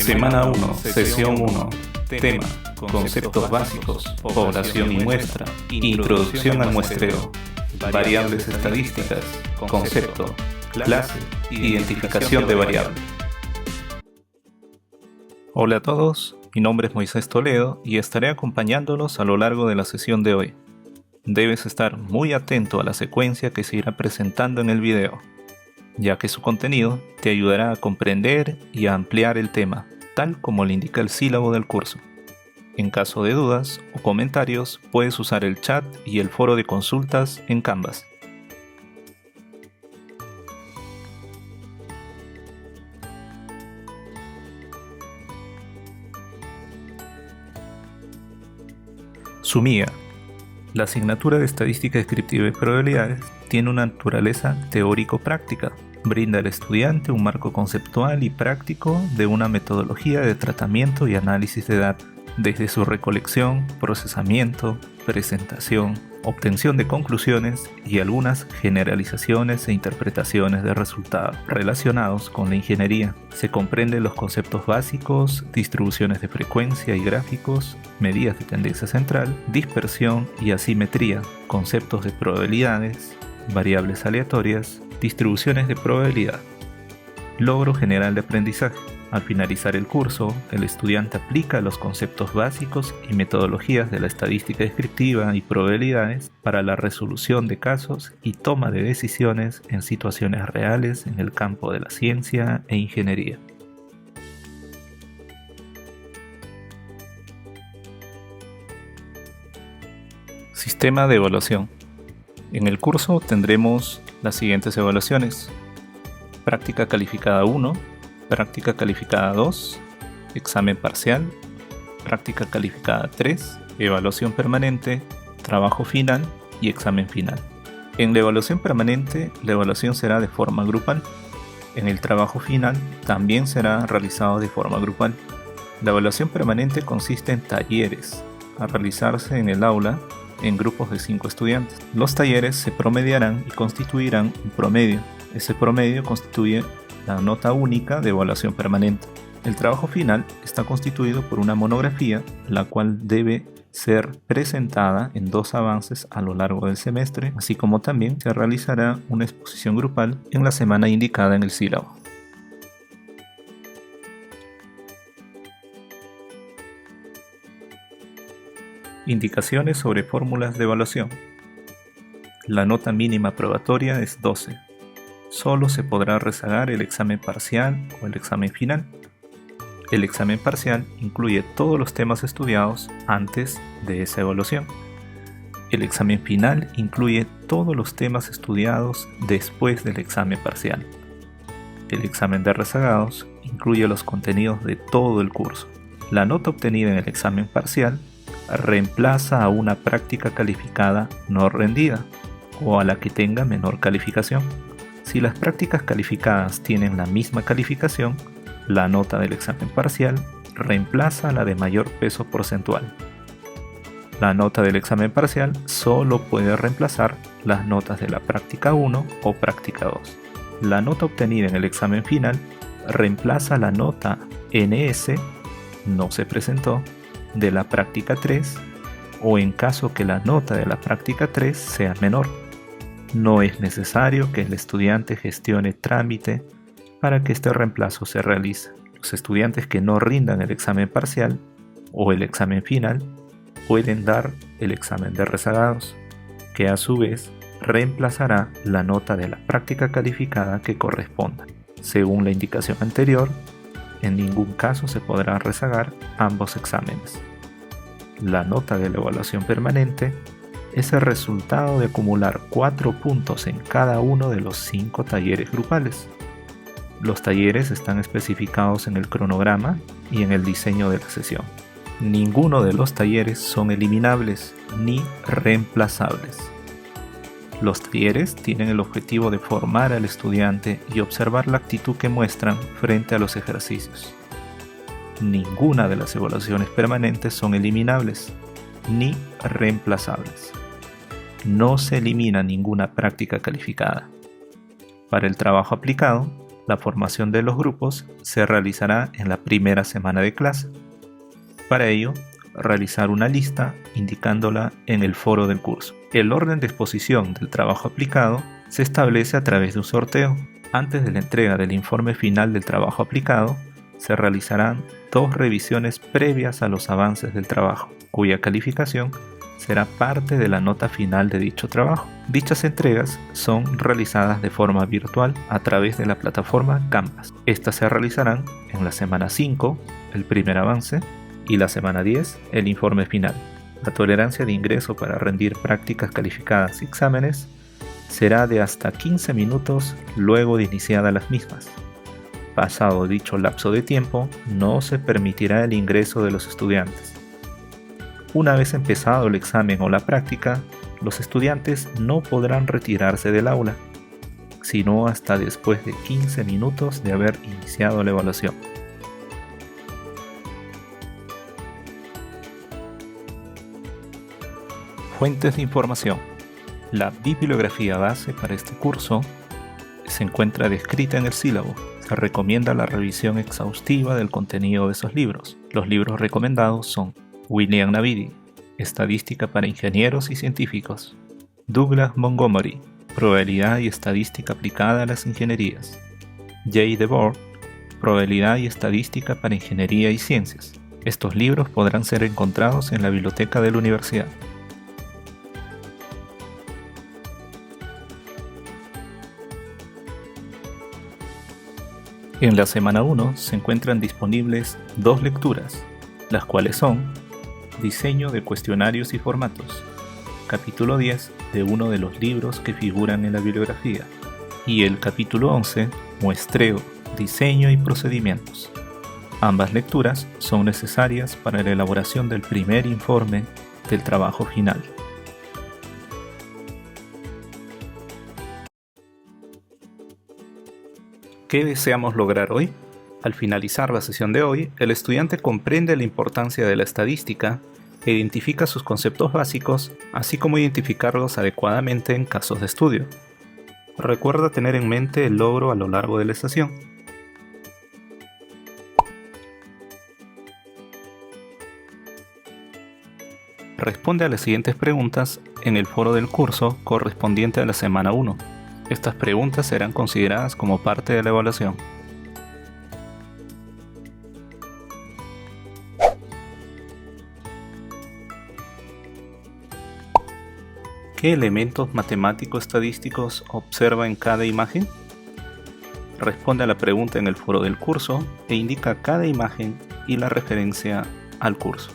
Semana 1, sesión 1. Tema: conceptos básicos, población y muestra, introducción al muestreo, variables estadísticas, concepto, clase, identificación de variables. Hola a todos, mi nombre es Moisés Toledo y estaré acompañándolos a lo largo de la sesión de hoy. Debes estar muy atento a la secuencia que se irá presentando en el video, ya que su contenido te ayudará a comprender y a ampliar el tema, tal como le indica el sílabo del curso. En caso de dudas o comentarios, puedes usar el chat y el foro de consultas en Canvas. Sumía. La asignatura de Estadística Descriptiva y Probabilidades tiene una naturaleza teórico-práctica. Brinda al estudiante un marco conceptual y práctico de una metodología de tratamiento y análisis de datos, desde su recolección, procesamiento, presentación, obtención de conclusiones y algunas generalizaciones e interpretaciones de resultados relacionados con la ingeniería. Se comprenden los conceptos básicos, distribuciones de frecuencia y gráficos, medidas de tendencia central, dispersión y asimetría, conceptos de probabilidades, variables aleatorias, distribuciones de probabilidad. Logro general de aprendizaje. Al finalizar el curso, el estudiante aplica los conceptos básicos y metodologías de la estadística descriptiva y probabilidades para la resolución de casos y toma de decisiones en situaciones reales en el campo de la ciencia e ingeniería. Sistema de evaluación. En el curso tendremos las siguientes evaluaciones: práctica calificada 1, práctica calificada 2, examen parcial, práctica calificada 3, evaluación permanente, trabajo final y examen final. En la evaluación permanente, la evaluación será de forma grupal. En el trabajo final también será realizado de forma grupal. La evaluación permanente consiste en talleres a realizarse en el aula en grupos de 5 estudiantes. Los talleres se promediarán y constituirán un promedio. Ese promedio constituye la nota única de evaluación permanente. El trabajo final está constituido por una monografía, la cual debe ser presentada en 2 avances a lo largo del semestre, así como también se realizará una exposición grupal en la semana indicada en el sílabo. Indicaciones sobre fórmulas de evaluación. La nota mínima probatoria es 12. Solo se podrá rezagar el examen parcial o el examen final. El examen parcial incluye todos los temas estudiados antes de esa evaluación. El examen final incluye todos los temas estudiados después del examen parcial. El examen de rezagados incluye los contenidos de todo el curso. La nota obtenida en el examen parcial reemplaza a una práctica calificada no rendida o a la que tenga menor calificación. Si las prácticas calificadas tienen la misma calificación, la nota del examen parcial reemplaza a la de mayor peso porcentual. La nota del examen parcial solo puede reemplazar las notas de la práctica 1 o práctica 2. La nota obtenida en el examen final reemplaza la nota NS, no se presentó, de la práctica 3, o en caso que la nota de la práctica 3 sea menor. No es necesario que el estudiante gestione trámite para que este reemplazo se realice. Los estudiantes que no rindan el examen parcial o el examen final pueden dar el examen de rezagados, que a su vez reemplazará la nota de la práctica calificada que corresponda. Según la indicación anterior, en ningún caso se podrá rezagar ambos exámenes. La nota de la evaluación permanente es el resultado de acumular 4 puntos en cada uno de los 5 talleres grupales. Los talleres están especificados en el cronograma y en el diseño de la sesión. Ninguno de los talleres son eliminables ni reemplazables. Los talleres tienen el objetivo de formar al estudiante y observar la actitud que muestran frente a los ejercicios. Ninguna de las evaluaciones permanentes son eliminables ni reemplazables. No se elimina ninguna práctica calificada. Para el trabajo aplicado, La formación de los grupos se realizará en la primera semana de clase. Para ello, realizar una lista indicándola en el foro del curso. El orden de exposición del trabajo aplicado se establece a través de un sorteo. Antes de la entrega del informe final del trabajo aplicado, se realizarán 2 revisiones previas a los avances del trabajo, cuya calificación será parte de la nota final de dicho trabajo. Dichas entregas son realizadas de forma virtual a través de la plataforma Canvas. Estas se realizarán en la semana 5, el primer avance, y la semana 10, el informe final. La tolerancia de ingreso para rendir prácticas calificadas y exámenes será de hasta 15 minutos luego de iniciadas las mismas. Pasado dicho lapso de tiempo, no se permitirá el ingreso de los estudiantes. Una vez empezado el examen o la práctica, los estudiantes no podrán retirarse del aula, sino hasta después de 15 minutos de haber iniciado la evaluación. Fuentes de información. La bibliografía base para este curso se encuentra descrita en el sílabo. Se recomienda la revisión exhaustiva del contenido de esos libros. Los libros recomendados son William Navidi, Estadística para Ingenieros y Científicos; Douglas Montgomery, Probabilidad y Estadística aplicada a las Ingenierías; J. DeBoer, Probabilidad y Estadística para Ingeniería y Ciencias. Estos libros podrán ser encontrados en la biblioteca de la universidad. En la semana 1 se encuentran disponibles 2 lecturas, las cuales son Diseño de cuestionarios y formatos, capítulo 10 de uno de los libros que figuran en la bibliografía, y el capítulo 11, Muestreo, Diseño y Procedimientos. Ambas lecturas son necesarias para la elaboración del primer informe del trabajo final. ¿Qué deseamos lograr hoy? Al finalizar la sesión de hoy, el estudiante comprende la importancia de la estadística e identifica sus conceptos básicos, así como identificarlos adecuadamente en casos de estudio. Recuerda tener en mente el logro a lo largo de la sesión. Responde a las siguientes preguntas en el foro del curso correspondiente a la semana 1. Estas preguntas serán consideradas como parte de la evaluación. ¿Qué elementos matemático-estadísticos observa en cada imagen? Responde a la pregunta en el foro del curso e indica cada imagen y la referencia al curso.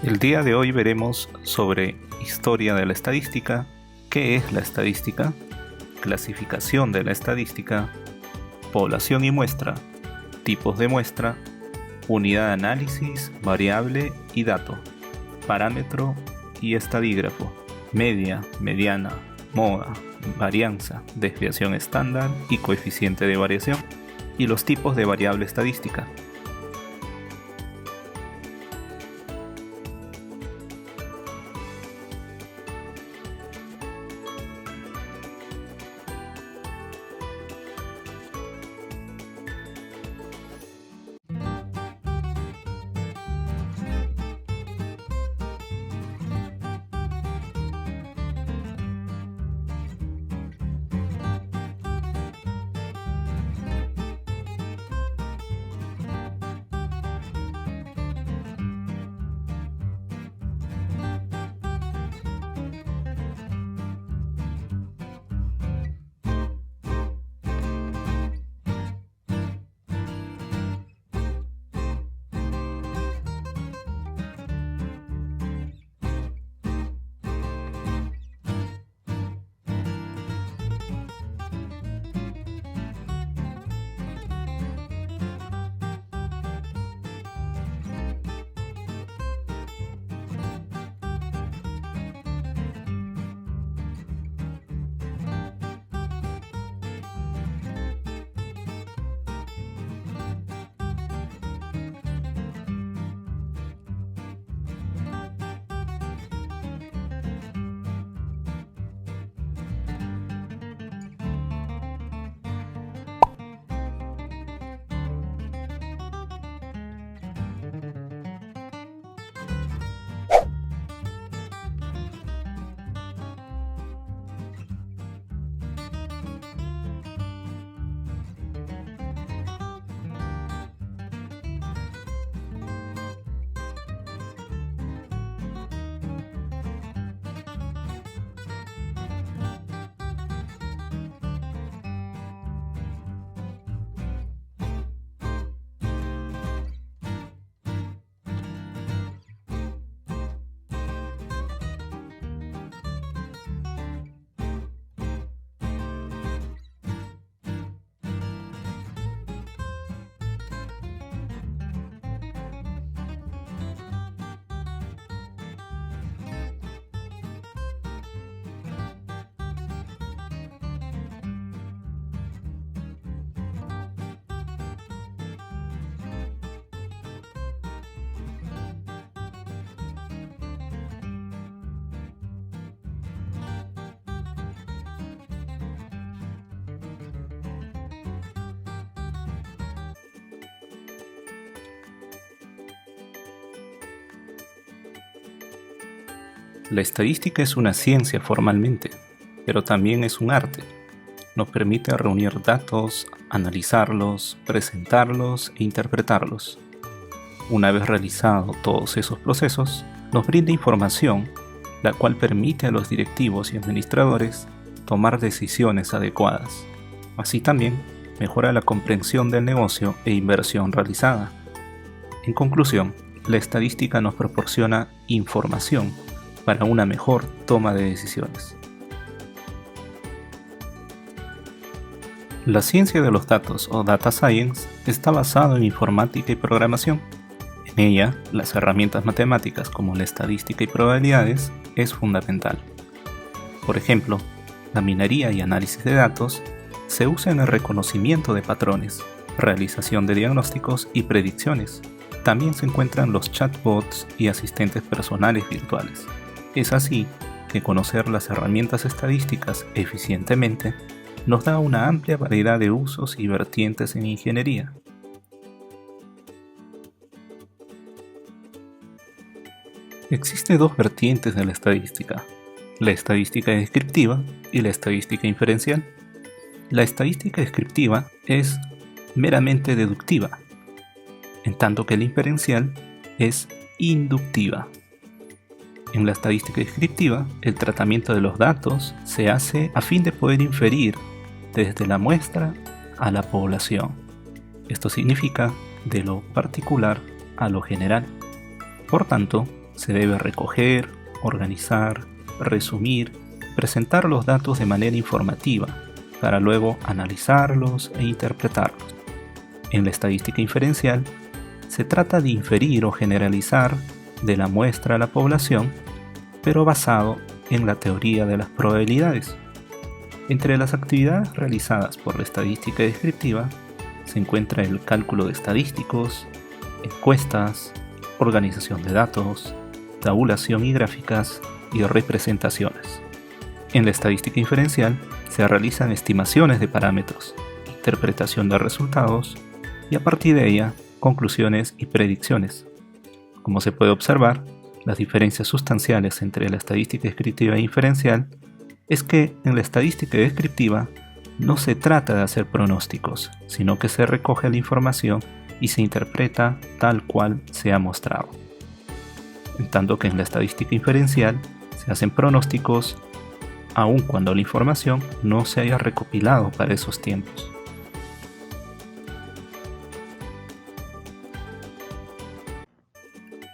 El día de hoy veremos sobre historia de la estadística, qué es la estadística, clasificación de la estadística, población y muestra, tipos de muestra, unidad de análisis, variable y dato, parámetro y estadígrafo, media, mediana, moda, varianza, desviación estándar y coeficiente de variación, y los tipos de variable estadística. La estadística es una ciencia formalmente, pero también es un arte. Nos permite reunir datos, analizarlos, presentarlos e interpretarlos. Una vez realizados todos esos procesos, nos brinda información, la cual permite a los directivos y administradores tomar decisiones adecuadas. Así también mejora la comprensión del negocio e inversión realizada. En conclusión, la estadística nos proporciona información para una mejor toma de decisiones. La ciencia de los datos o data science está basada en informática y programación. En ella, las herramientas matemáticas como la estadística y probabilidades es fundamental. Por ejemplo, la minería y análisis de datos se usa en el reconocimiento de patrones, realización de diagnósticos y predicciones. También se encuentran los chatbots y asistentes personales virtuales. Es así que conocer las herramientas estadísticas eficientemente nos da una amplia variedad de usos y vertientes en ingeniería. Existen dos vertientes de la estadística descriptiva y la estadística inferencial. La estadística descriptiva es meramente deductiva, en tanto que la inferencial es inductiva. En la estadística descriptiva, el tratamiento de los datos se hace a fin de poder inferir desde la muestra a la población. Esto significa de lo particular a lo general. Por tanto, se debe recoger, organizar, resumir, presentar los datos de manera informativa para luego analizarlos e interpretarlos. En la estadística inferencial, se trata de inferir o generalizar de la muestra a la población, pero basado en la teoría de las probabilidades. Entre las actividades realizadas por la estadística descriptiva se encuentra el cálculo de estadísticos, encuestas, organización de datos, tabulación y gráficas y representaciones. En la estadística inferencial se realizan estimaciones de parámetros, interpretación de resultados y a partir de ella conclusiones y predicciones. Como se puede observar, las diferencias sustanciales entre la estadística descriptiva e inferencial es que en la estadística descriptiva no se trata de hacer pronósticos, sino que se recoge la información y se interpreta tal cual se ha mostrado. En tanto que en la estadística inferencial se hacen pronósticos aun cuando la información no se haya recopilado para esos tiempos.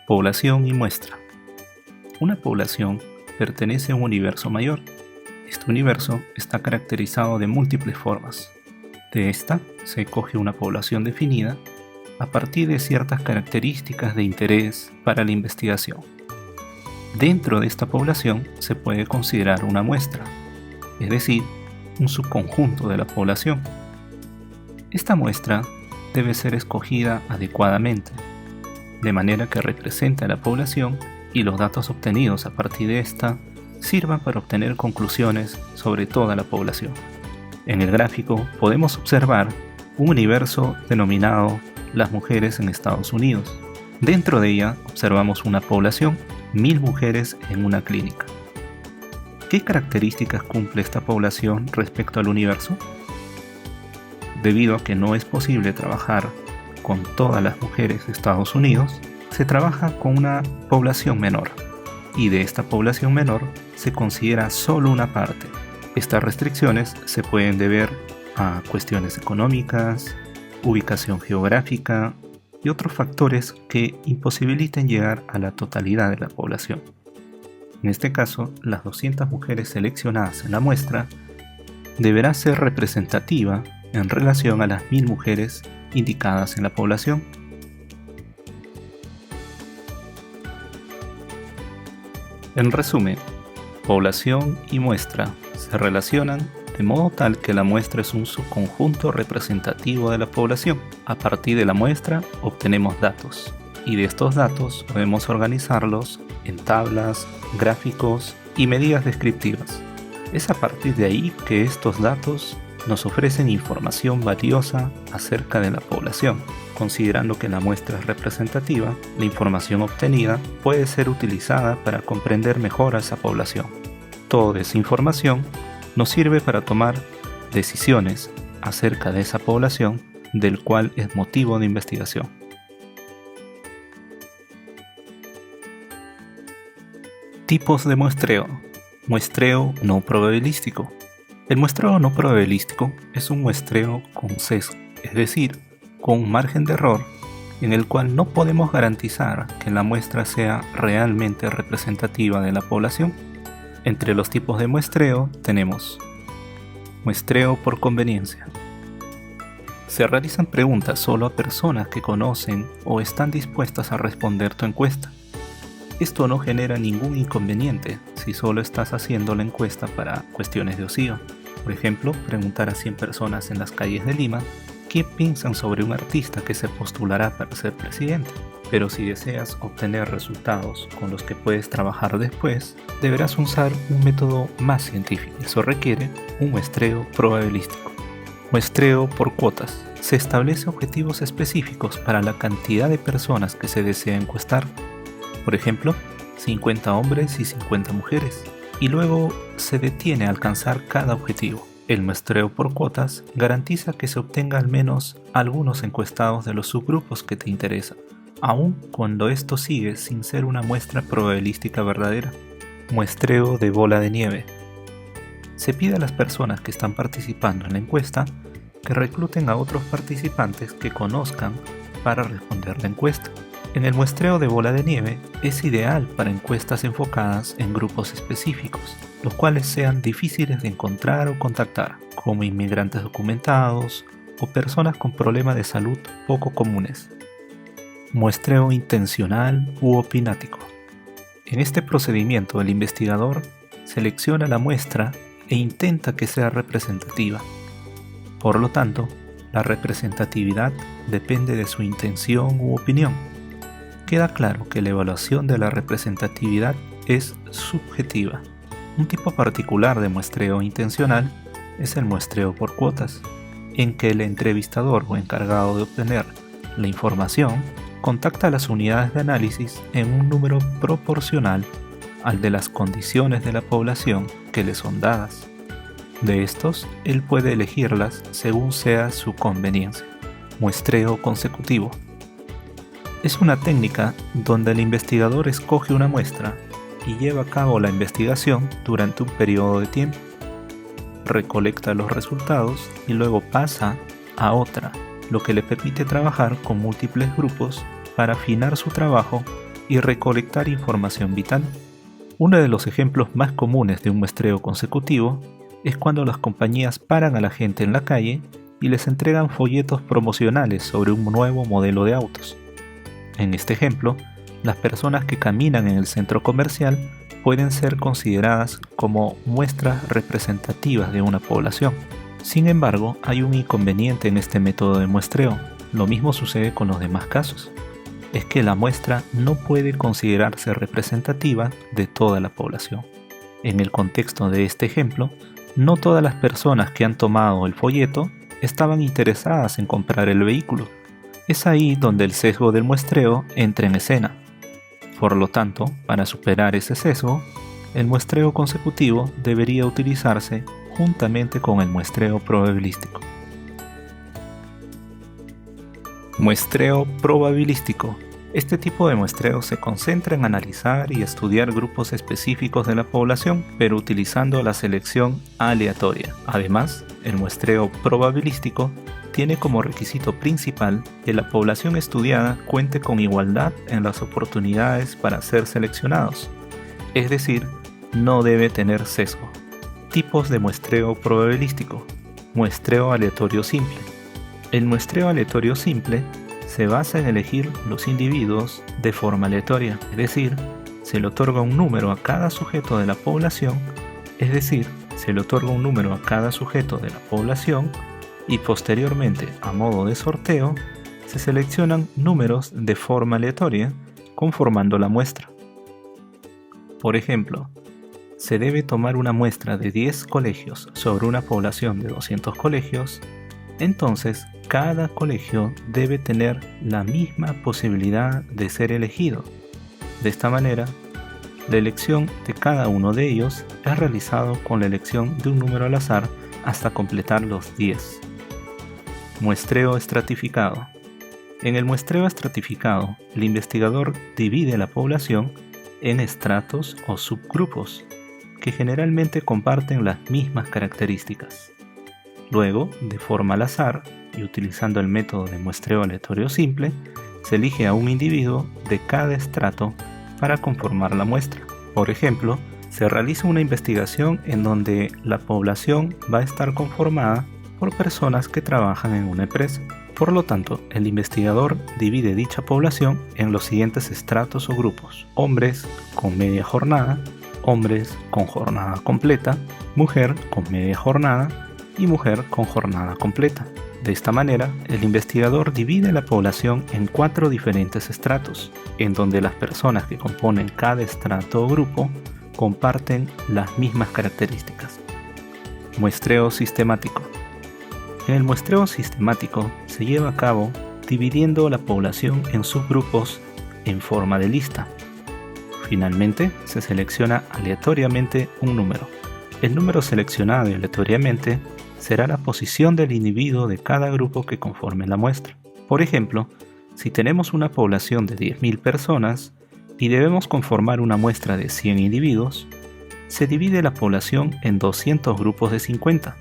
Población y muestra. Una población pertenece a un universo mayor. Este universo está caracterizado de múltiples formas. De esta se coge una población definida a partir de ciertas características de interés para la investigación. Dentro de esta población se puede considerar una muestra, es decir, un subconjunto de la población. Esta muestra debe ser escogida adecuadamente, de manera que represente a la población y los datos obtenidos a partir de esta sirvan para obtener conclusiones sobre toda la población. En el gráfico podemos observar un universo denominado las mujeres en Estados Unidos. Dentro de ella observamos una población, 1000 mujeres en una clínica. ¿Qué características cumple esta población respecto al universo? Debido a que no es posible trabajar con todas las mujeres de Estados Unidos, se trabaja con una población menor, y de esta población menor se considera solo una parte. Estas restricciones se pueden deber a cuestiones económicas, ubicación geográfica y otros factores que imposibiliten llegar a la totalidad de la población. En este caso, las 200 mujeres seleccionadas en la muestra deberá ser representativa en relación a las 1000 mujeres indicadas en la población. En resumen, población y muestra se relacionan de modo tal que la muestra es un subconjunto representativo de la población. A partir de la muestra obtenemos datos, y de estos datos podemos organizarlos en tablas, gráficos y medidas descriptivas. Es a partir de ahí que estos datos nos ofrecen información valiosa acerca de la población. Considerando que la muestra es representativa, la información obtenida puede ser utilizada para comprender mejor a esa población. Toda esa información nos sirve para tomar decisiones acerca de esa población, del cual es motivo de investigación. Tipos de muestreo. Muestreo no probabilístico. El muestreo no probabilístico es un muestreo con sesgo, es decir, con un margen de error en el cual no podemos garantizar que la muestra sea realmente representativa de la población. Entre los tipos de muestreo tenemos muestreo por conveniencia. Se realizan preguntas solo a personas que conocen o están dispuestas a responder tu encuesta. Esto no genera ningún inconveniente si solo estás haciendo la encuesta para cuestiones de ocio. Por ejemplo, preguntar a 100 personas en las calles de Lima qué piensan sobre un artista que se postulará para ser presidente. Pero si deseas obtener resultados con los que puedes trabajar después, deberás usar un método más científico. Eso requiere un muestreo probabilístico. Muestreo por cuotas. Se establece objetivos específicos para la cantidad de personas que se desea encuestar. Por ejemplo, 50 hombres y 50 mujeres, y luego se detiene a alcanzar cada objetivo. El muestreo por cuotas garantiza que se obtenga al menos algunos encuestados de los subgrupos que te interesan, aun cuando esto sigue sin ser una muestra probabilística verdadera. Muestreo de bola de nieve. Se pide a las personas que están participando en la encuesta que recluten a otros participantes que conozcan para responder la encuesta. En el muestreo de bola de nieve es ideal para encuestas enfocadas en grupos específicos, los cuales sean difíciles de encontrar o contactar, como inmigrantes documentados o personas con problemas de salud poco comunes. Muestreo intencional u opinático. En este procedimiento el investigador selecciona la muestra e intenta que sea representativa. Por lo tanto, la representatividad depende de su intención u opinión. Queda claro que la evaluación de la representatividad es subjetiva. Un tipo particular de muestreo intencional es el muestreo por cuotas, en que el entrevistador o encargado de obtener la información contacta a las unidades de análisis en un número proporcional al de las condiciones de la población que le son dadas. De estos, él puede elegirlas según sea su conveniencia. Muestreo consecutivo. Es una técnica donde el investigador escoge una muestra y lleva a cabo la investigación durante un periodo de tiempo. Recolecta los resultados y luego pasa a otra, lo que le permite trabajar con múltiples grupos para afinar su trabajo y recolectar información vital. Uno de los ejemplos más comunes de un muestreo consecutivo es cuando las compañías paran a la gente en la calle y les entregan folletos promocionales sobre un nuevo modelo de autos. En este ejemplo, las personas que caminan en el centro comercial pueden ser consideradas como muestras representativas de una población. Sin embargo, hay un inconveniente en este método de muestreo. Lo mismo sucede con los demás casos. Es que la muestra no puede considerarse representativa de toda la población. En el contexto de este ejemplo, no todas las personas que han tomado el folleto estaban interesadas en comprar el vehículo. Es ahí donde el sesgo del muestreo entra en escena. Por lo tanto, para superar ese sesgo, el muestreo consecutivo debería utilizarse juntamente con el muestreo probabilístico. Muestreo probabilístico. Este tipo de muestreo se concentra en analizar y estudiar grupos específicos de la población, pero utilizando la selección aleatoria. Además, el muestreo probabilístico tiene como requisito principal que la población estudiada cuente con igualdad en las oportunidades para ser seleccionados, es decir, no debe tener sesgo. Tipos de muestreo probabilístico. Muestreo aleatorio simple. El muestreo aleatorio simple se basa en elegir los individuos de forma aleatoria, es decir, se le otorga un número a cada sujeto de la población, y posteriormente, a modo de sorteo, se seleccionan números de forma aleatoria conformando la muestra. Por ejemplo, se debe tomar una muestra de 10 colegios sobre una población de 200 colegios, entonces cada colegio debe tener la misma posibilidad de ser elegido. De esta manera, la elección de cada uno de ellos es realizado con la elección de un número al azar hasta completar los 10. Muestreo estratificado. En el muestreo estratificado, el investigador divide la población en estratos o subgrupos, que generalmente comparten las mismas características. Luego, de forma al azar, y utilizando el método de muestreo aleatorio simple, se elige a un individuo de cada estrato para conformar la muestra. Por ejemplo, se realiza una investigación en donde la población va a estar conformada por personas que trabajan en una empresa. Por lo tanto, el investigador divide dicha población en los siguientes estratos o grupos: hombres con media jornada, hombres con jornada completa, mujer con media jornada y mujer con jornada completa. De esta manera, el investigador divide la población en 4 diferentes estratos, en donde las personas que componen cada estrato o grupo comparten las mismas características. Muestreo sistemático. En el muestreo sistemático se lleva a cabo dividiendo la población en subgrupos en forma de lista. Finalmente, se selecciona aleatoriamente un número. El número seleccionado aleatoriamente será la posición del individuo de cada grupo que conforme la muestra. Por ejemplo, si tenemos una población de 10.000 personas y debemos conformar una muestra de 100 individuos, se divide la población en 200 grupos de 50.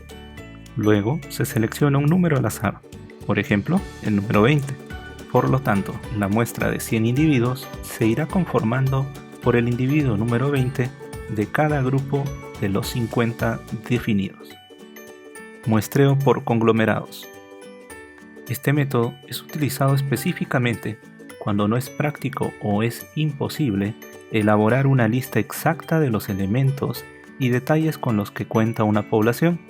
Luego se selecciona un número al azar, por ejemplo, el número 20. Por lo tanto, la muestra de 100 individuos se irá conformando por el individuo número 20 de cada grupo de los 50 definidos. Muestreo por conglomerados. Este método es utilizado específicamente cuando no es práctico o es imposible elaborar una lista exacta de los elementos y detalles con los que cuenta una población.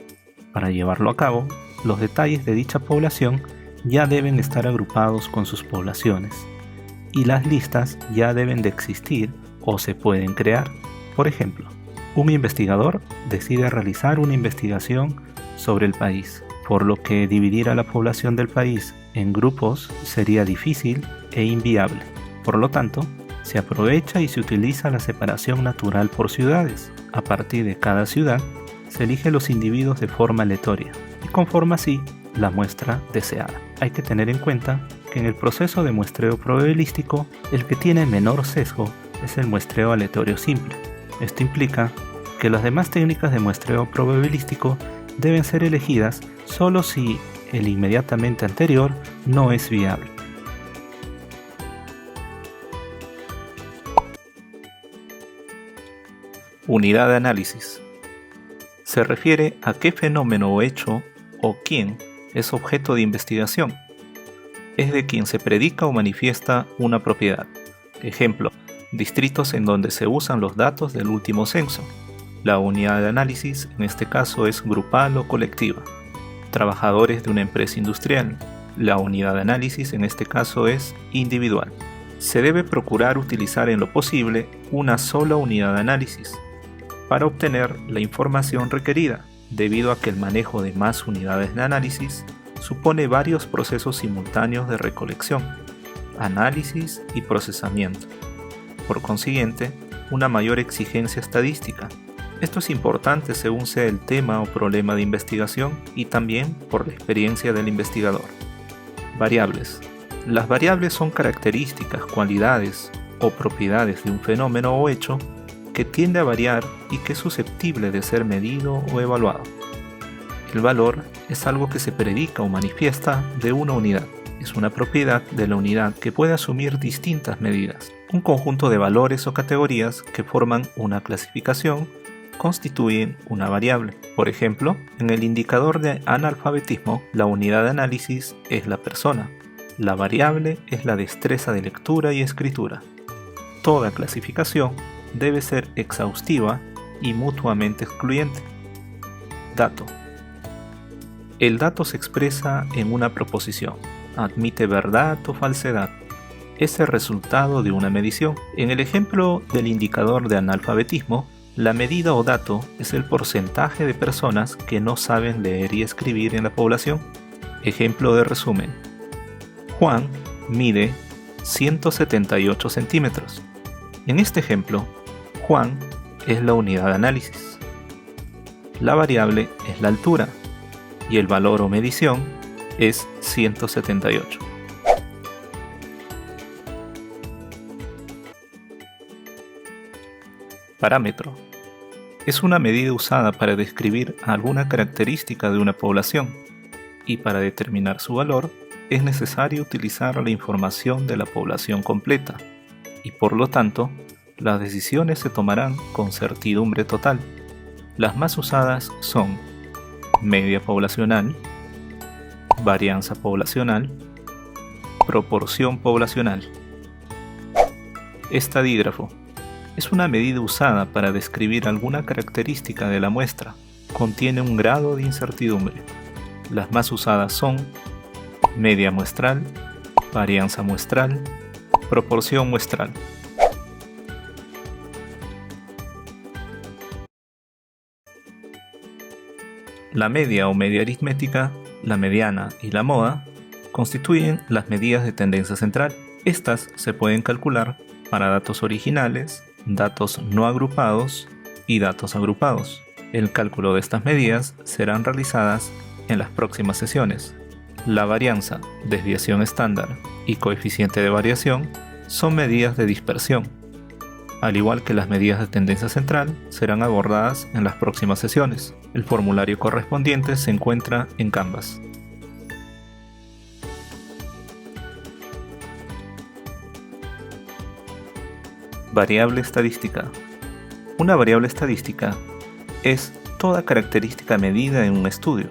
Para llevarlo a cabo, los detalles de dicha población ya deben estar agrupados con sus poblaciones, y las listas ya deben de existir o se pueden crear. Por ejemplo, un investigador decide realizar una investigación sobre el país, por lo que dividir a la población del país en grupos sería difícil e inviable. Por lo tanto, se aprovecha y se utiliza la separación natural por ciudades. A partir de cada ciudad, se elige los individuos de forma aleatoria y conforma así la muestra deseada. Hay que tener en cuenta que en el proceso de muestreo probabilístico, el que tiene menor sesgo es el muestreo aleatorio simple. Esto implica que las demás técnicas de muestreo probabilístico deben ser elegidas solo si el inmediatamente anterior no es viable. Unidad de análisis. Se refiere a qué fenómeno o hecho o quién es objeto de investigación. Es de quien se predica o manifiesta una propiedad. Ejemplo, distritos en donde se usan los datos del último censo. La unidad de análisis en este caso es grupal o colectiva. Trabajadores de una empresa industrial. La unidad de análisis en este caso es individual. Se debe procurar utilizar en lo posible una sola unidad de análisis para obtener la información requerida, debido a que el manejo de más unidades de análisis supone varios procesos simultáneos de recolección, análisis y procesamiento. Por consiguiente, una mayor exigencia estadística. Esto es importante según sea el tema o problema de investigación y también por la experiencia del investigador. Variables. Las variables son características, cualidades o propiedades de un fenómeno o hecho que tiende a variar y que es susceptible de ser medido o evaluado. El valor es algo que se predica o manifiesta de una unidad. Es una propiedad de la unidad que puede asumir distintas medidas. Un conjunto de valores o categorías que forman una clasificación constituyen una variable. Por ejemplo, en el indicador de analfabetismo, la unidad de análisis es la persona. La variable es la destreza de lectura y escritura. Toda clasificación debe ser exhaustiva y mutuamente excluyente. Dato. El dato se expresa en una proposición. Admite verdad o falsedad. Es el resultado de una medición. En el ejemplo del indicador de analfabetismo, La medida o dato es el porcentaje de personas que no saben leer y escribir en la población. Ejemplo de resumen. Juan mide 178 centímetros. En este ejemplo, Juan es la unidad de análisis. La variable es la altura y el valor o medición es 178. Parámetro. Es una medida usada para describir alguna característica de una población, y para determinar su valor es necesario utilizar la información de la población completa, y por lo tanto, las decisiones se tomarán con certidumbre total. Las más usadas son media poblacional, varianza poblacional, proporción poblacional. Estadígrafo. Es una medida usada para describir alguna característica de la muestra. Contiene un grado de incertidumbre. Las más usadas son media muestral, varianza muestral, proporción muestral. La media o media aritmética, la mediana y la moda constituyen las medidas de tendencia central. Estas se pueden calcular para datos originales, datos no agrupados y datos agrupados. El cálculo de estas medidas serán realizadas en las próximas sesiones. La varianza, desviación estándar y coeficiente de variación son medidas de dispersión. Al igual que las medidas de tendencia central, serán abordadas en las próximas sesiones. El formulario correspondiente se encuentra en Canvas. Variable estadística. Una variable estadística es toda característica medida en un estudio.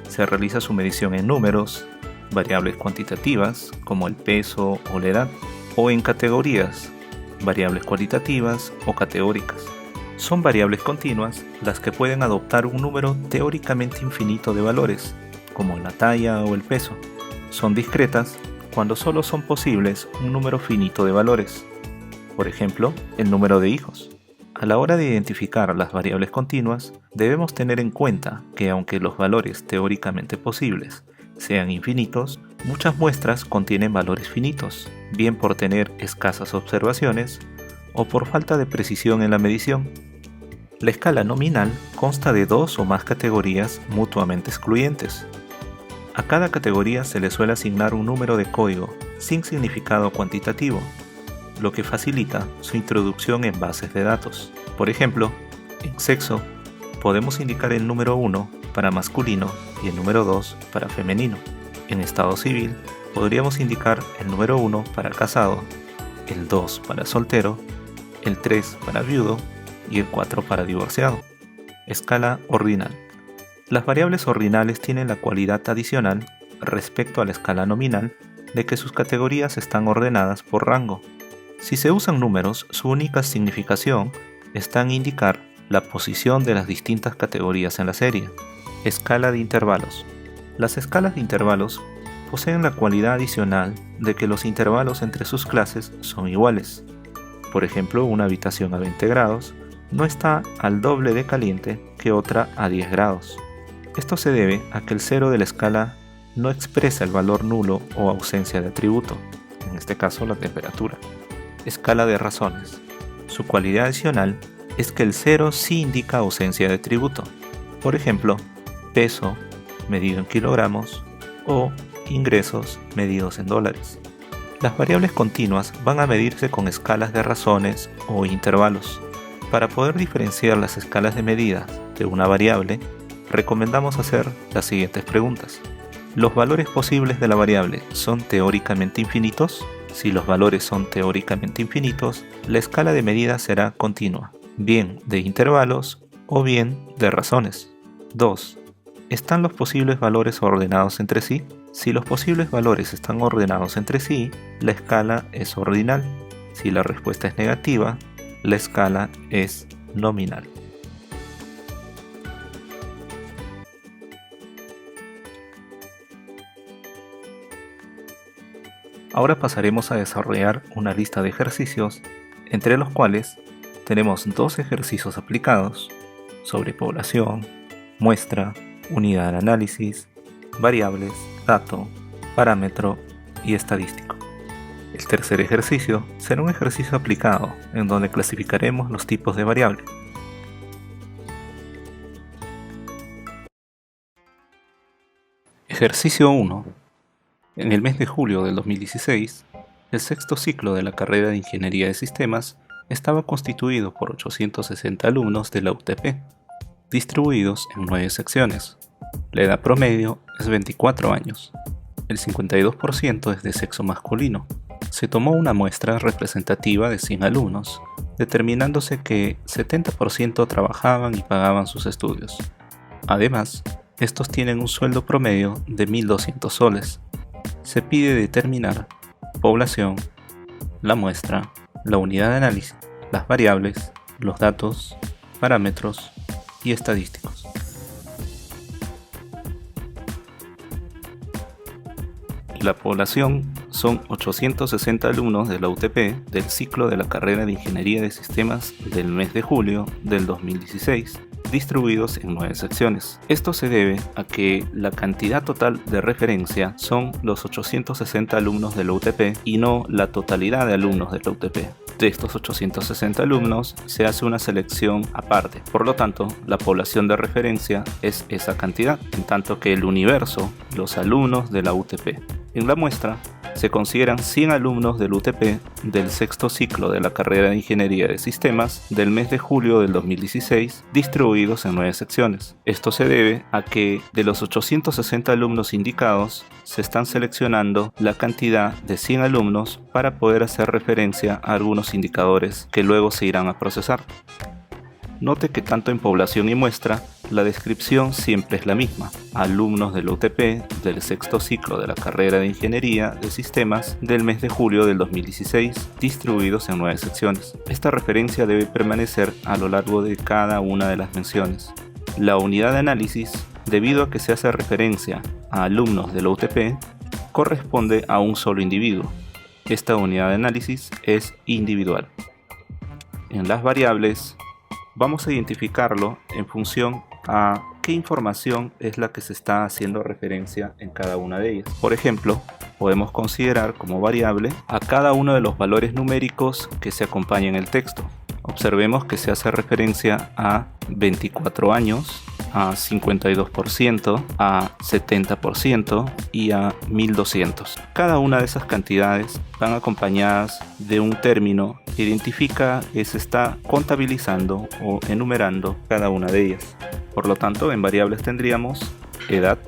Se realiza su medición en números, variables cuantitativas como el peso o la edad, o en categorías, variables cualitativas o categóricas. Son variables continuas las que pueden adoptar un número teóricamente infinito de valores, como la talla o el peso. Son discretas cuando solo son posibles un número finito de valores. Por ejemplo, el número de hijos. A la hora de identificar las variables continuas, debemos tener en cuenta que aunque los valores teóricamente posibles sean infinitos, muchas muestras contienen valores finitos, bien por tener escasas observaciones o por falta de precisión en la medición. La escala nominal consta de dos o más categorías mutuamente excluyentes. A cada categoría se le suele asignar un número de código sin significado cuantitativo, lo que facilita su introducción en bases de datos. Por ejemplo, en sexo podemos indicar el número 1 para masculino y el número 2 para femenino. En estado civil podríamos indicar el número 1 para casado, el 2 para soltero, el 3 para viudo y el 4 para divorciado. Escala ordinal. Las variables ordinales tienen la cualidad adicional respecto a la escala nominal de que sus categorías están ordenadas por rango. Si se usan números, su única significación está en indicar la posición de las distintas categorías en la serie. Escala de intervalos. Las escalas de intervalos poseen la cualidad adicional de que los intervalos entre sus clases son iguales. Por ejemplo, una habitación a 20 grados no está al doble de caliente que otra a 10 grados. Esto se debe a que el cero de la escala no expresa el valor nulo o ausencia de atributo, en este caso la temperatura. Escala de razones. Su cualidad adicional es que el 0 sí indica ausencia de atributo. Por ejemplo, peso medido en kilogramos o ingresos medidos en dólares. Las variables continuas van a medirse con escalas de razones o intervalos. Para poder diferenciar las escalas de medida de una variable, recomendamos hacer las siguientes preguntas. ¿Los valores posibles de la variable son teóricamente infinitos? Si los valores son teóricamente infinitos, la escala de medida será continua, bien de intervalos o bien de razones. 2. ¿Están los posibles valores ordenados entre sí? Si los posibles valores están ordenados entre sí, la escala es ordinal. Si la respuesta es negativa, la escala es nominal. Ahora pasaremos a desarrollar una lista de ejercicios, entre los cuales tenemos dos ejercicios aplicados sobre población, muestra, unidad de análisis, variables, dato, parámetro y estadístico. El tercer ejercicio será un ejercicio aplicado en donde clasificaremos los tipos de variables. Ejercicio 1. En el mes de julio del 2016, el sexto ciclo de la carrera de Ingeniería de Sistemas estaba constituido por 860 alumnos de la UTP, distribuidos en 9 secciones. La edad promedio es 24 años. El 52% es de sexo masculino. Se tomó una muestra representativa de 100 alumnos, determinándose que 70% trabajaban y pagaban sus estudios. Además, estos tienen un sueldo promedio de 1.200 soles. Se pide determinar población, la muestra, la unidad de análisis, las variables, los datos, parámetros y estadísticos. La población son 860 alumnos de la UTP del ciclo de la carrera de Ingeniería de Sistemas del mes de julio del 2016, distribuidos en 9 secciones. Esto se debe a que la cantidad total de referencia son los 860 alumnos de la UTP y no la totalidad de alumnos de la UTP. De estos 860 alumnos se hace una selección aparte, por lo tanto la población de referencia es esa cantidad, en tanto que el universo, los alumnos de la UTP. En la muestra se consideran 100 alumnos del UTP del sexto ciclo de la carrera de Ingeniería de Sistemas del mes de julio del 2016, distribuidos en 9 secciones. Esto se debe a que de los 860 alumnos indicados, se están seleccionando la cantidad de 100 alumnos para poder hacer referencia a algunos indicadores que luego se irán a procesar. Note que tanto en población y muestra, la descripción siempre es la misma. Alumnos del UTP del sexto ciclo de la carrera de Ingeniería de Sistemas del mes de julio del 2016, distribuidos en 9 secciones. Esta referencia debe permanecer a lo largo de cada una de las menciones. La unidad de análisis, debido a que se hace referencia a alumnos de la UTP, corresponde a un solo individuo. Esta unidad de análisis es individual. En las variables, vamos a identificarlo en función a qué información es la que se está haciendo referencia en cada una de ellas. Por ejemplo, podemos considerar como variable a cada uno de los valores numéricos que se acompañan en el texto. Observemos que se hace referencia a 24 años, a 52%, a 70% y a 1200. Cada una de esas cantidades van acompañadas de un término que identifica que se está contabilizando o enumerando cada una de ellas. Por lo tanto, en variables tendríamos edad,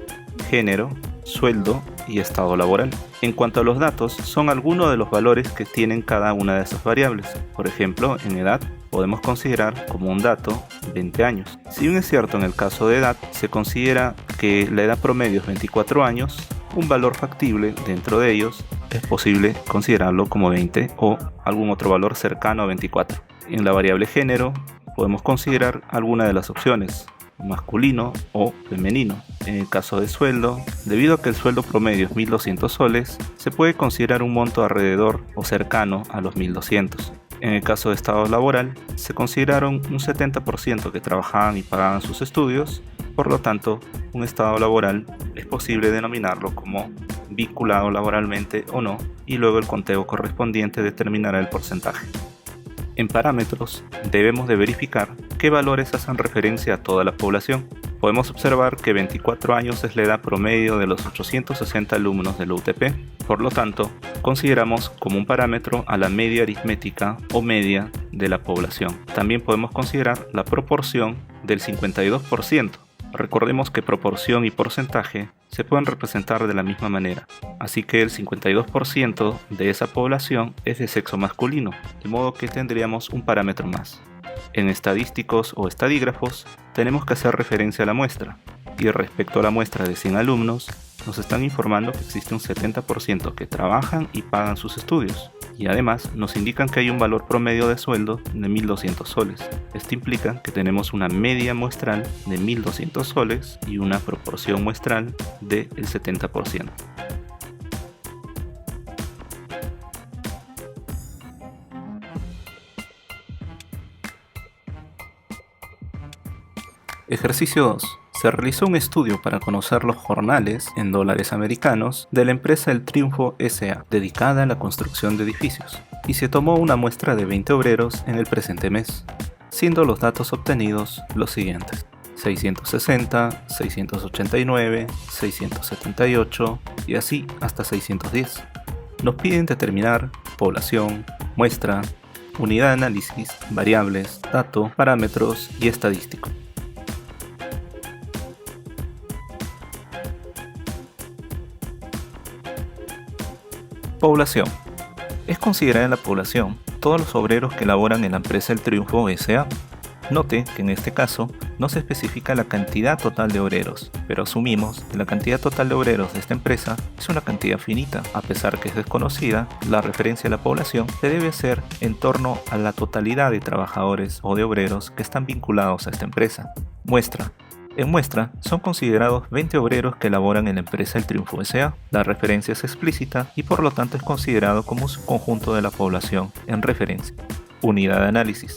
género, sueldo y estado laboral. En cuanto a los datos, son algunos de los valores que tienen cada una de esas variables. Por ejemplo, en edad podemos considerar como un dato 20 años. Si bien es cierto, en el caso de edad se considera que la edad promedio es 24 años, un valor factible dentro de ellos es posible considerarlo como 20 o algún otro valor cercano a 24. En la variable género podemos considerar alguna de las opciones, masculino o femenino. En el caso de sueldo, debido a que el sueldo promedio es 1.200 soles, se puede considerar un monto alrededor o cercano a los 1.200. En el caso de estado laboral, se consideraron un 70% que trabajaban y pagaban sus estudios, por lo tanto, un estado laboral es posible denominarlo como vinculado laboralmente o no, y luego el conteo correspondiente determinará el porcentaje. En parámetros, debemos de verificar qué valores hacen referencia a toda la población. Podemos observar que 24 años es la edad promedio de los 860 alumnos de la UTP. Por lo tanto, consideramos como un parámetro a la media aritmética o media de la población. También podemos considerar la proporción del 52%. Recordemos que proporción y porcentaje se pueden representar de la misma manera, así que el 52% de esa población es de sexo masculino, de modo que tendríamos un parámetro más. En estadísticos o estadígrafos tenemos que hacer referencia a la muestra, y respecto a la muestra de 100 alumnos, nos están informando que existe un 70% que trabajan y pagan sus estudios, y además nos indican que hay un valor promedio de sueldo de 1.200 soles. Esto implica que tenemos una media muestral de 1.200 soles y una proporción muestral del 70%. Ejercicio 2. Se realizó un estudio para conocer los jornales en dólares americanos de la empresa El Triunfo S.A., dedicada a la construcción de edificios, y se tomó una muestra de 20 obreros en el presente mes, siendo los datos obtenidos los siguientes: 660, 689, 678 y así hasta 610. Nos piden determinar población, muestra, unidad de análisis, variables, dato, parámetros y estadístico. Población. Es considerada en la población todos los obreros que laboran en la empresa El Triunfo S.A. Note que en este caso no se especifica la cantidad total de obreros, pero asumimos que la cantidad total de obreros de esta empresa es una cantidad finita. A pesar que es desconocida, la referencia a la población se debe hacer en torno a la totalidad de trabajadores o de obreros que están vinculados a esta empresa. Muestra. En muestra son considerados 20 obreros que laboran en la empresa El Triunfo S.A. La referencia es explícita y por lo tanto es considerado como un subconjunto de la población en referencia. Unidad de análisis.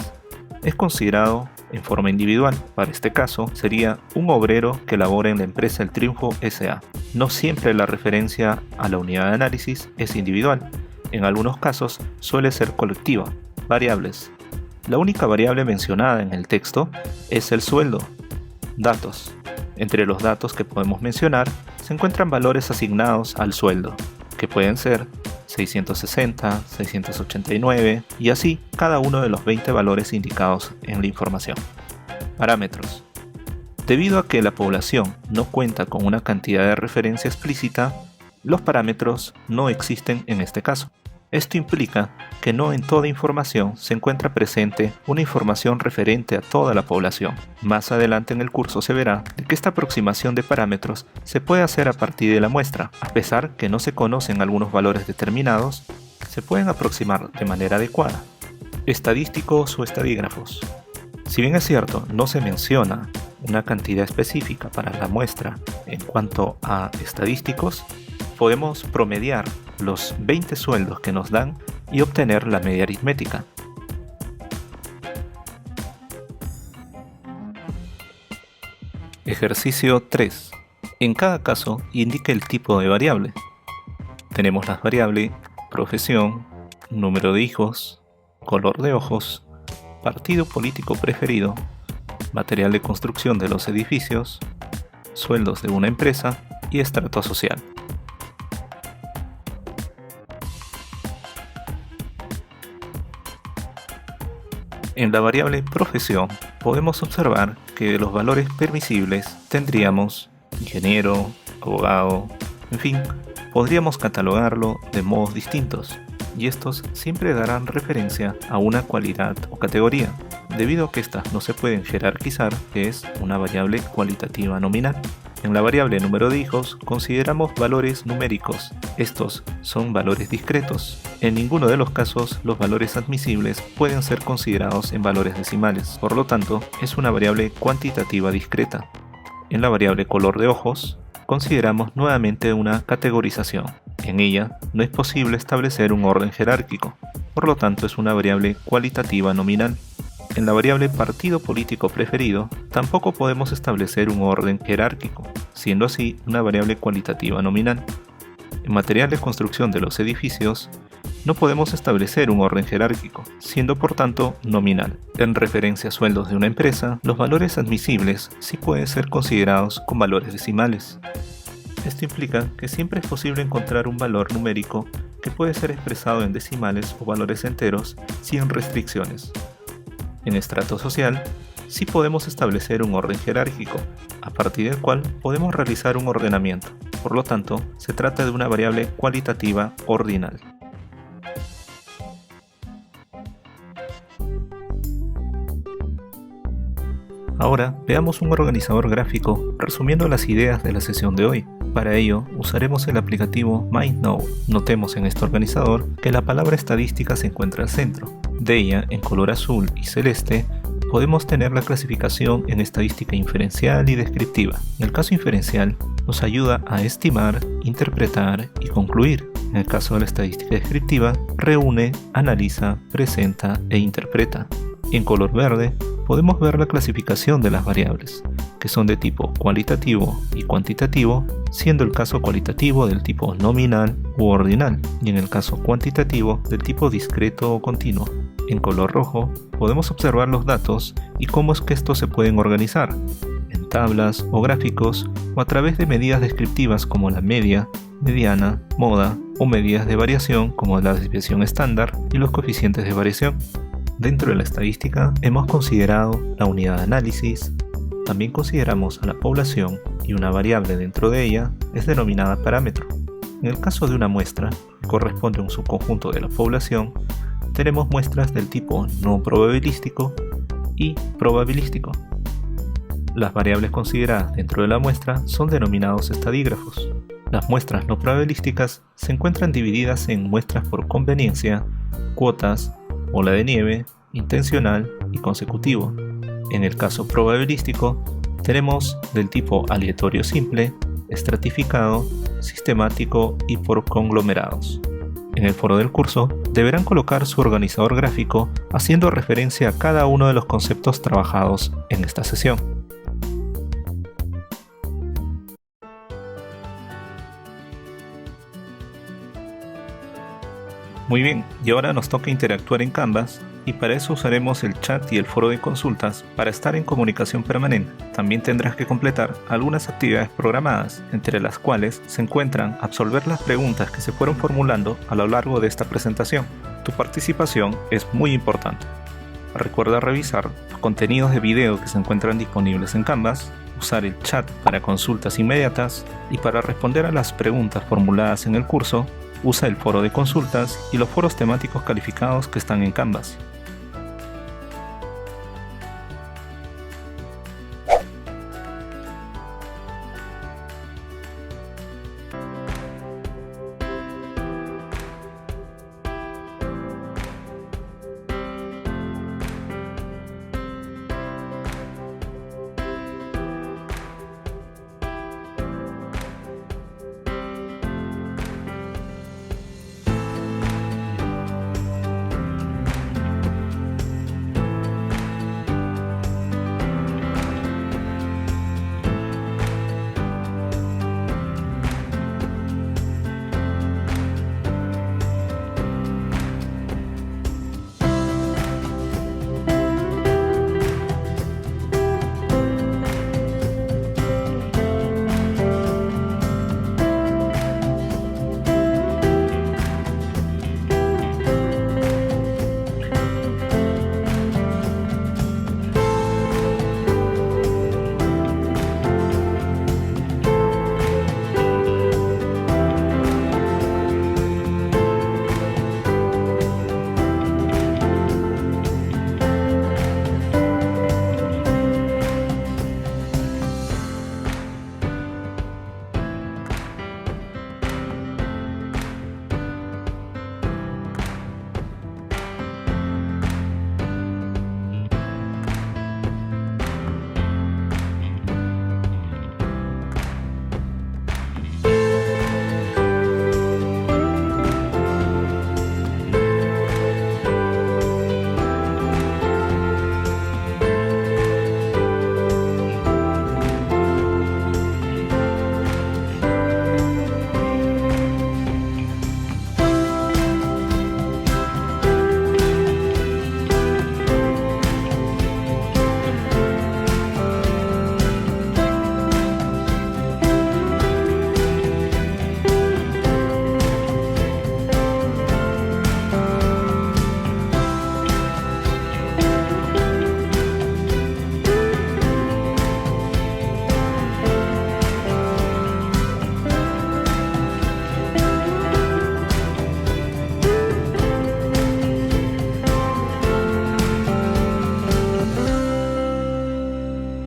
Es considerado en forma individual. Para este caso sería un obrero que labora en la empresa El Triunfo S.A. No siempre la referencia a la unidad de análisis es individual. En algunos casos suele ser colectiva. Variables. La única variable mencionada en el texto es el sueldo. Datos. Entre los datos que podemos mencionar se encuentran valores asignados al sueldo, que pueden ser 660, 689 y así cada uno de los 20 valores indicados en la información. Parámetros. Debido a que la población no cuenta con una cantidad de referencia explícita, los parámetros no existen en este caso. Esto implica que no en toda información se encuentra presente una información referente a toda la población. Más adelante en el curso se verá que esta aproximación de parámetros se puede hacer a partir de la muestra. A pesar que no se conocen algunos valores determinados, se pueden aproximar de manera adecuada. Estadísticos o estadígrafos. Si bien es cierto, no se menciona una cantidad específica para la muestra en cuanto a estadísticos, podemos promediar los 20 sueldos que nos dan y obtener la media aritmética. Ejercicio 3. En cada caso, indique el tipo de variable. Tenemos las variables profesión, número de hijos, color de ojos, partido político preferido, material de construcción de los edificios, sueldos de una empresa y estrato social. En la variable profesión podemos observar que de los valores permisibles tendríamos ingeniero, abogado, en fin, podríamos catalogarlo de modos distintos y estos siempre darán referencia a una cualidad o categoría, debido a que estas no se pueden jerarquizar, que es una variable cualitativa nominal. En la variable número de hijos consideramos valores numéricos. Estos son valores discretos. En ninguno de los casos los valores admisibles pueden ser considerados en valores decimales. Por lo tanto, es una variable cuantitativa discreta. En la variable color de ojos consideramos nuevamente una categorización. En ella no es posible establecer un orden jerárquico. Por lo tanto, es una variable cualitativa nominal. En la variable partido político preferido, tampoco podemos establecer un orden jerárquico, siendo así una variable cualitativa nominal. En material de construcción de los edificios, no podemos establecer un orden jerárquico, siendo por tanto nominal. En referencia a sueldos de una empresa, los valores admisibles sí pueden ser considerados con valores decimales. Esto implica que siempre es posible encontrar un valor numérico que puede ser expresado en decimales o valores enteros sin restricciones. En estrato social, sí podemos establecer un orden jerárquico, a partir del cual podemos realizar un ordenamiento. Por lo tanto, se trata de una variable cualitativa ordinal. Ahora veamos un organizador gráfico resumiendo las ideas de la sesión de hoy. Para ello usaremos el aplicativo MindNote. Notemos en este organizador que la palabra estadística se encuentra al centro. De ella, en color azul y celeste, podemos tener la clasificación en estadística inferencial y descriptiva. En el caso inferencial, nos ayuda a estimar, interpretar y concluir. En el caso de la estadística descriptiva, reúne, analiza, presenta e interpreta. En color verde, podemos ver la clasificación de las variables. que son de tipo cualitativo y cuantitativo, siendo el caso cualitativo del tipo nominal u ordinal y en el caso cuantitativo del tipo discreto o continuo. En color rojo podemos observar los datos y cómo es que estos se pueden organizar, en tablas o gráficos o a través de medidas descriptivas como la media, mediana, moda o medidas de variación como la desviación estándar y los coeficientes de variación. Dentro de la estadística hemos considerado la unidad de análisis, también consideramos a la población y una variable dentro de ella es denominada parámetro. En el caso de una muestra, que corresponde a un subconjunto de la población, tenemos muestras del tipo no probabilístico y probabilístico. Las variables consideradas dentro de la muestra son denominados estadígrafos. Las muestras no probabilísticas se encuentran divididas en muestras por conveniencia, cuotas, bola de nieve, intencional y consecutivo. En el caso probabilístico, tenemos del tipo aleatorio simple, estratificado, sistemático y por conglomerados. En el foro del curso, deberán colocar su organizador gráfico haciendo referencia a cada uno de los conceptos trabajados en esta sesión. Muy bien, y ahora nos toca interactuar en Canvas y para eso usaremos el chat y el foro de consultas para estar en comunicación permanente. También tendrás que completar algunas actividades programadas, entre las cuales se encuentran absolver las preguntas que se fueron formulando a lo largo de esta presentación. Tu participación es muy importante. Recuerda revisar los contenidos de video que se encuentran disponibles en Canvas, usar el chat para consultas inmediatas y para responder a las preguntas formuladas en el curso, usa el foro de consultas y los foros temáticos calificados que están en Canvas.